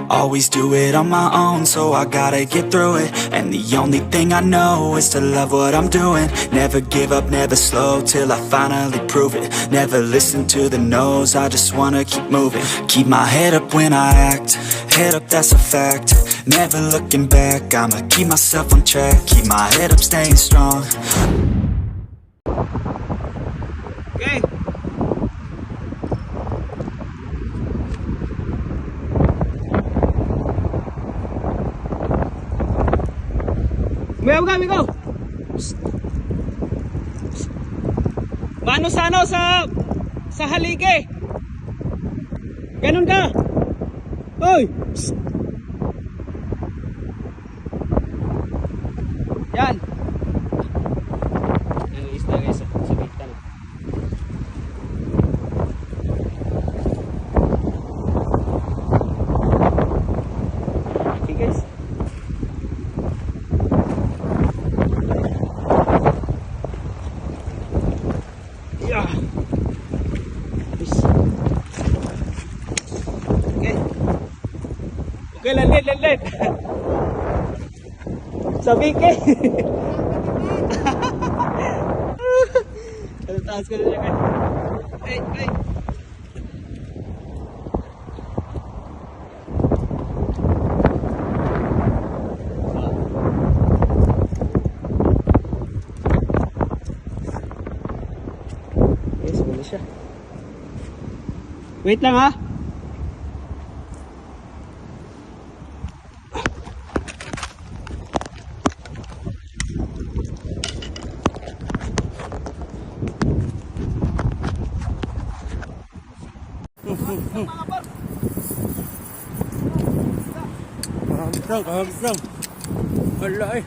Always do it on my own, so I gotta get through it. And the only thing I know is to love what I'm doing. Never give up, never slow, till I finally prove it. Never listen to the no's, I just wanna keep moving. Keep my head up when I act, head up, that's a fact. Never looking back, I'ma keep myself on track. Keep my head up, staying strong. Okay. We go. Mano sa ano sa haligi. Ganun ka. Hoy. Yan. Ang isda guys sa bitang. Okay guys. Yeah. Okay. Okay, lalit. Sabi ke. Kalau taas ka na niya kan. Ay. Yes, wala siya. Wait lang ha. Kahagis lang. Wala eh.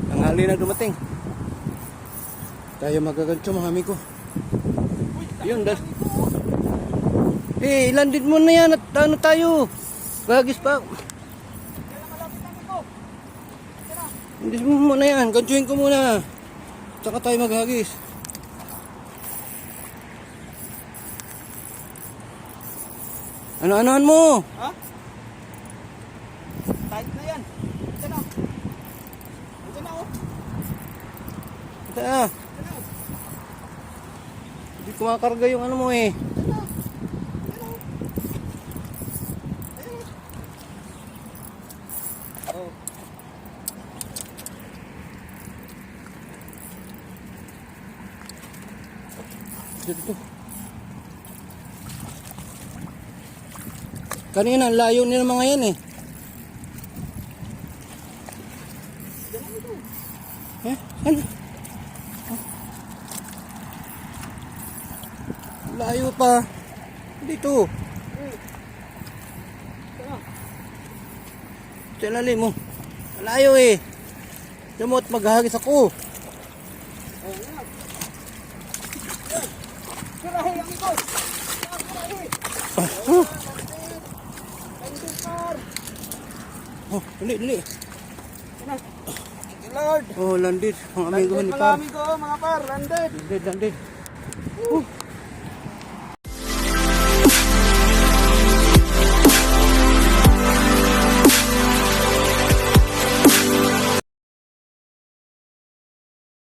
Tanghali na dumating. Tayo magagancho mga amigo. Yun, ilandin mo na yan at ano tayo. Kahagis pa. Hindi mo muna yan. Ganchoin ko muna. Tsaka tayo maghagis. Ano-anoan mo? Ha? Tight na yan. Ito na. Ito na oh. Ito na. Hindi kumakarga yung ano mo eh. Oh. Dito. Kanina, layo nila mga yan eh. Ano? Layo pa. Dito. Sa ilalim mo. Layo eh. Damot, maghahagis ako. Surahe, amigo. Oh, dali. Lord. Oh, landed. Mga amigo ni Par. Mga amigo, mga Par, landed. Landed.